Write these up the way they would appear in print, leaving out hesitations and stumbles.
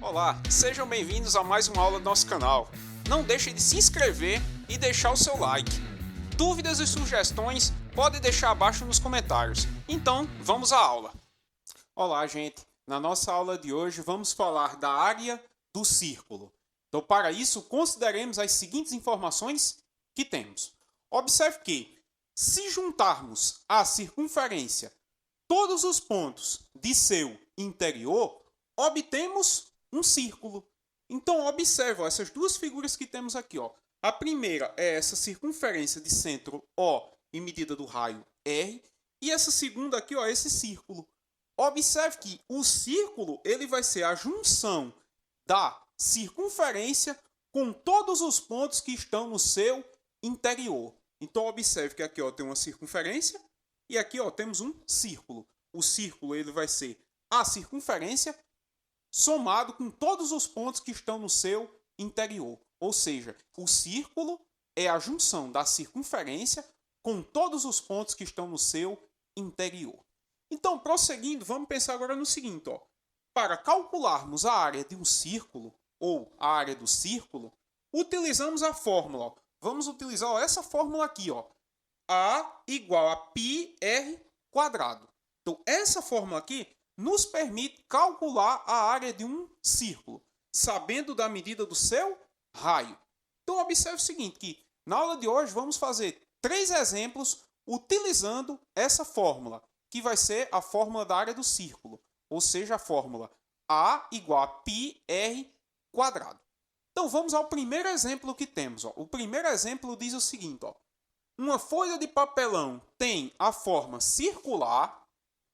Olá, sejam bem-vindos a mais uma aula do nosso canal. Não deixe de se inscrever e deixar o seu like. Dúvidas e sugestões pode deixar abaixo nos comentários. Então, vamos à aula. Olá, gente. Na nossa aula de hoje vamos falar da área do círculo. Então, para isso, consideremos as seguintes informações que temos. Observe que, se juntarmos à circunferência todos os pontos de seu interior, obtemos um círculo. Então, observe essas duas figuras que temos aqui. A primeira é essa circunferência de centro O e medida do raio R. E essa segunda aqui, esse círculo. Observe que o círculo ele vai ser a junção da circunferência com todos os pontos que estão no seu interior. Então, observe que aqui tem uma circunferência e aqui temos um círculo. O círculo ele vai ser a circunferência somado com todos os pontos que estão no seu interior. Ou seja, o círculo é a junção da circunferência com todos os pontos que estão no seu interior. Então, prosseguindo, vamos pensar agora no seguinte. Para calcularmos a área de um círculo, ou a área do círculo, utilizamos a fórmula. Vamos utilizar essa fórmula aqui. A igual a πr². Então, essa fórmula aqui nos permite calcular a área de um círculo, sabendo da medida do seu raio. Então, observe o seguinte, que na aula de hoje vamos fazer 3 exemplos utilizando essa fórmula, que vai ser a fórmula da área do círculo, ou seja, a fórmula A igual a πr². Então, vamos ao primeiro exemplo que temos. O primeiro exemplo diz o seguinte, uma folha de papelão tem a forma circular,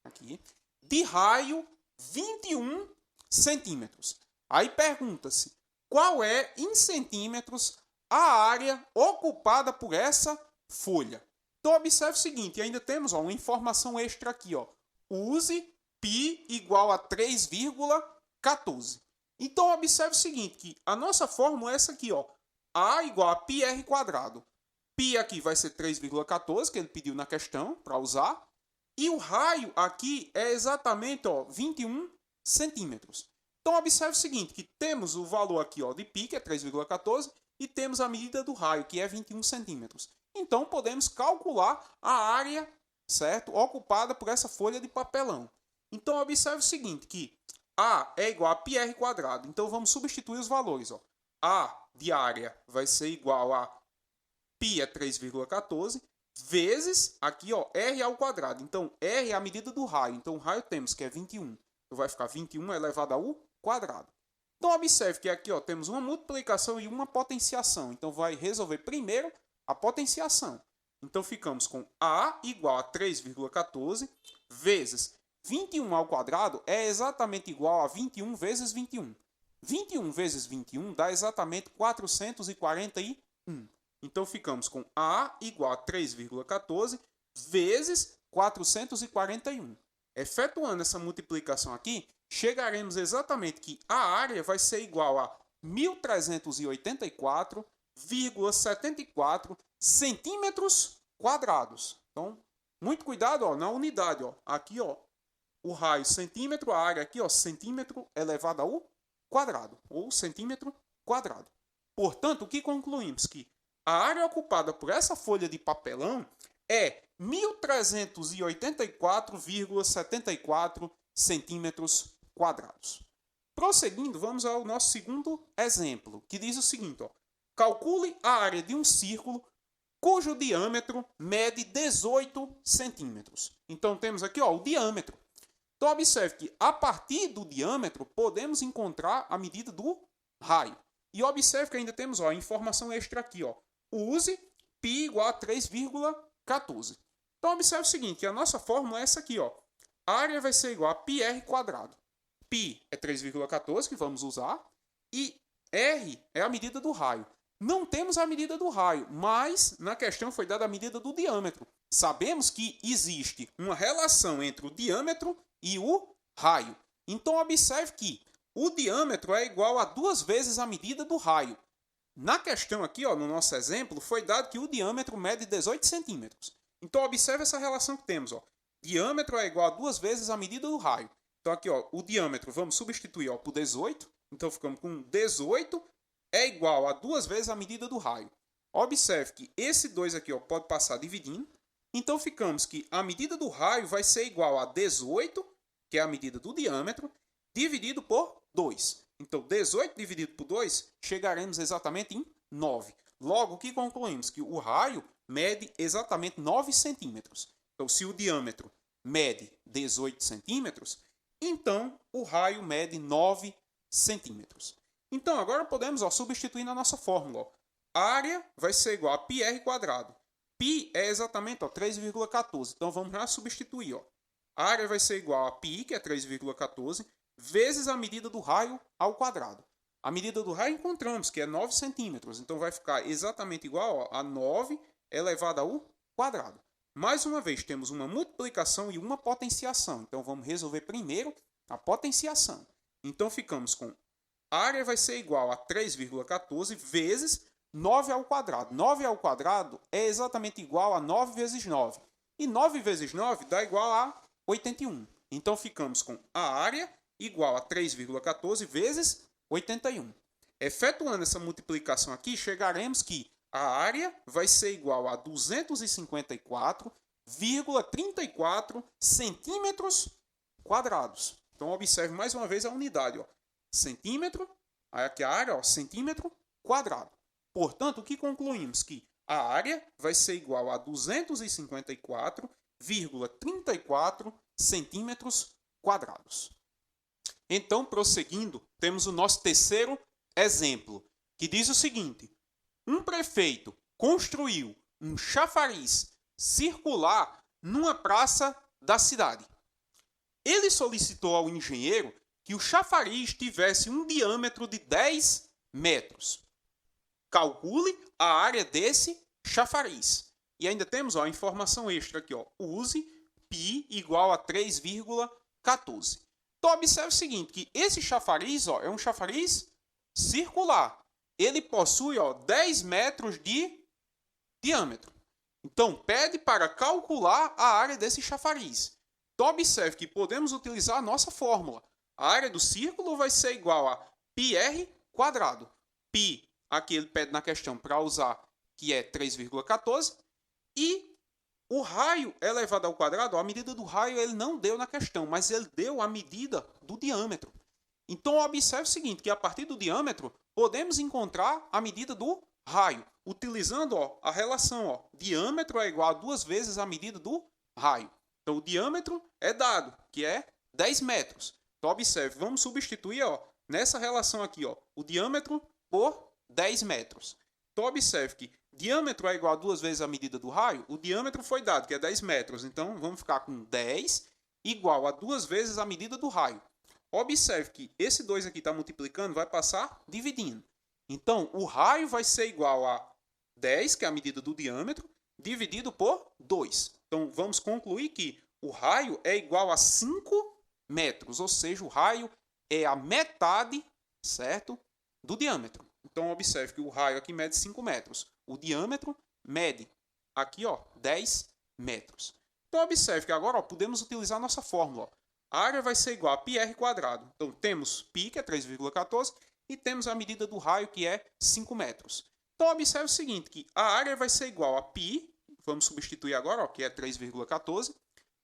aqui, de raio 21 centímetros. Aí pergunta-se, qual é em centímetros a área ocupada por essa folha? Então, observe o seguinte, ainda temos uma informação extra aqui. Use π igual a 3,14. Então, observe o seguinte, que a nossa fórmula é essa aqui. A igual a πr². Π aqui vai ser 3,14, que ele pediu na questão para usar. E o raio aqui é exatamente 21 centímetros. Então, observe o seguinte, que temos o valor aqui de π, que é 3,14, e temos a medida do raio, que é 21 centímetros. Então, podemos calcular a área, certo, ocupada por essa folha de papelão. Então, observe o seguinte, que A é igual a πr². Então, vamos substituir os valores. A de área vai ser igual a π é 3,14, vezes, aqui, r ao quadrado. Então, r é a medida do raio. Então, o raio temos que é 21. Então, vai ficar 21 elevado ao quadrado. Então, observe que aqui temos uma multiplicação e uma potenciação. Então, vai resolver primeiro a potenciação. Então, ficamos com A igual a 3,14 vezes 21 ao quadrado é exatamente igual a 21 vezes 21. 21 vezes 21 dá exatamente 441. Então, ficamos com A igual a 3,14 vezes 441. Efetuando essa multiplicação aqui, chegaremos exatamente que a área vai ser igual a 1.384,74 centímetros quadrados. Então, muito cuidado na unidade. Aqui, o raio centímetro, a área aqui, centímetro elevado ao quadrado, ou centímetro quadrado. Portanto, o que concluímos? Que a área ocupada por essa folha de papelão é 1.384,74 centímetros quadrados. Prosseguindo, vamos ao nosso segundo exemplo, que diz o seguinte. Calcule a área de um círculo cujo diâmetro mede 18 centímetros. Então, temos aqui o diâmetro. Então, observe que a partir do diâmetro podemos encontrar a medida do raio. E observe que ainda temos a informação extra aqui. Use π igual a 3,14. Então, observe o seguinte, que a nossa fórmula é essa aqui. A área vai ser igual a πr². Π é 3,14, que vamos usar, e R é a medida do raio. Não temos a medida do raio, mas na questão foi dada a medida do diâmetro. Sabemos que existe uma relação entre o diâmetro e o raio. Então, observe que o diâmetro é igual a 2 vezes a medida do raio. Na questão aqui, no nosso exemplo, foi dado que o diâmetro mede 18 centímetros. Então, observe essa relação que temos. Diâmetro é igual a 2 vezes a medida do raio. Então, aqui, o diâmetro, vamos substituir por 18. Então ficamos com 18 é igual a 2 vezes a medida do raio. Observe que esse 2 aqui pode passar dividindo. Então ficamos que a medida do raio vai ser igual a 18, que é a medida do diâmetro, dividido por 2. Então 18 dividido por 2, chegaremos exatamente em 9. Logo, o que concluímos? Que o raio mede exatamente 9 centímetros. Então, se o diâmetro mede 18 centímetros, então o raio mede 9 centímetros. Então, agora podemos substituir na nossa fórmula. A área vai ser igual a πr quadrado. Π é exatamente 3,14. Então, vamos já substituir. A área vai ser igual a π, que é 3,14, vezes a medida do raio ao quadrado. A medida do raio encontramos, que é 9 centímetros. Então, vai ficar exatamente igual a 9 elevado ao quadrado. Mais uma vez, temos uma multiplicação e uma potenciação. Então, vamos resolver primeiro a potenciação. Então, ficamos com a área vai ser igual a 3,14 vezes 9 ao quadrado. 9 ao quadrado é exatamente igual a 9 vezes 9. E 9 vezes 9 dá igual a 81. Então, ficamos com a área igual a 3,14 vezes 81. Efetuando essa multiplicação aqui, chegaremos que a área vai ser igual a 254,34 centímetros quadrados. Então, observe mais uma vez a unidade. Centímetro, aqui a área, centímetro quadrado. Portanto, o que concluímos? Que a área vai ser igual a 254,34 centímetros quadrados. Então, prosseguindo, temos o nosso terceiro exemplo, que diz o seguinte: um prefeito construiu um chafariz circular numa praça da cidade. Ele solicitou ao engenheiro que o chafariz tivesse um diâmetro de 10 metros. Calcule a área desse chafariz. E ainda temos a informação extra aqui. Use π igual a 3,14. Então, observe o seguinte, que esse chafariz é um chafariz circular. Ele possui 10 metros de diâmetro. Então, pede para calcular a área desse chafariz. Então, observe que podemos utilizar a nossa fórmula. A área do círculo vai ser igual a πr quadrado. Π, aqui ele pede na questão para usar, que é 3,14. E o raio elevado ao quadrado, a medida do raio ele não deu na questão, mas ele deu a medida do diâmetro. Então, observe o seguinte, que a partir do diâmetro, podemos encontrar a medida do raio, utilizando a relação, diâmetro é igual a 2 vezes a medida do raio. Então, o diâmetro é dado, que é 10 metros. Então, observe, vamos substituir nessa relação aqui, o diâmetro por 10 metros. Então, observe que diâmetro é igual a 2 vezes a medida do raio. O diâmetro foi dado, que é 10 metros. Então, vamos ficar com 10 igual a 2 vezes a medida do raio. Observe que esse 2 aqui está multiplicando, vai passar dividindo. Então, o raio vai ser igual a 10, que é a medida do diâmetro, dividido por 2. Então, vamos concluir que o raio é igual a 5 metros, ou seja, o raio é a metade, certo, do diâmetro. Então, observe que o raio aqui mede 5 metros. O diâmetro mede aqui 10 metros. Então, observe que agora podemos utilizar a nossa fórmula. A área vai ser igual a πr quadrado. Então, temos π, que é 3,14, e temos a medida do raio, que é 5 metros. Então, observe o seguinte, que a área vai ser igual a π, vamos substituir agora, que é 3,14,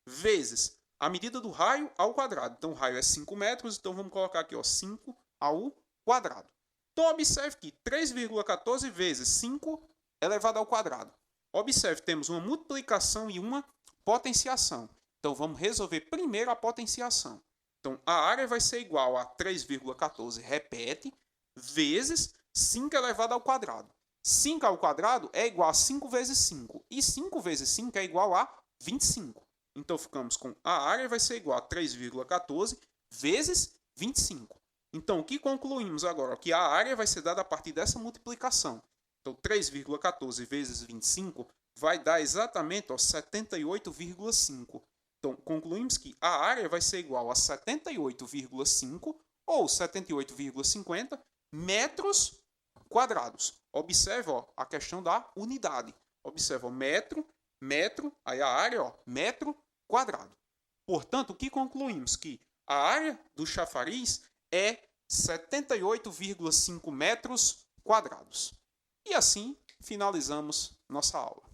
vezes a medida do raio ao quadrado. Então, o raio é 5 metros, então vamos colocar aqui 5 ao quadrado. Então, observe que 3,14 vezes 5 elevado ao quadrado. Observe, temos uma multiplicação e uma potenciação. Então, vamos resolver primeiro a potenciação. Então, a área vai ser igual a 3,14, repete, vezes 5 elevado ao quadrado. 5 ao quadrado é igual a 5 vezes 5. E 5 vezes 5 é igual a 25. Então, ficamos com a área vai ser igual a 3,14 vezes 25. Então, o que concluímos agora? Que a área vai ser dada a partir dessa multiplicação. Então, 3,14 vezes 25 vai dar exatamente 78,5. Então, concluímos que a área vai ser igual a 78,5 ou 78,50 metros quadrados. Observe a questão da unidade. Observe metro, aí a área, metro quadrado. Portanto, o que concluímos? Que a área do chafariz é 78,5 metros quadrados. E assim finalizamos nossa aula.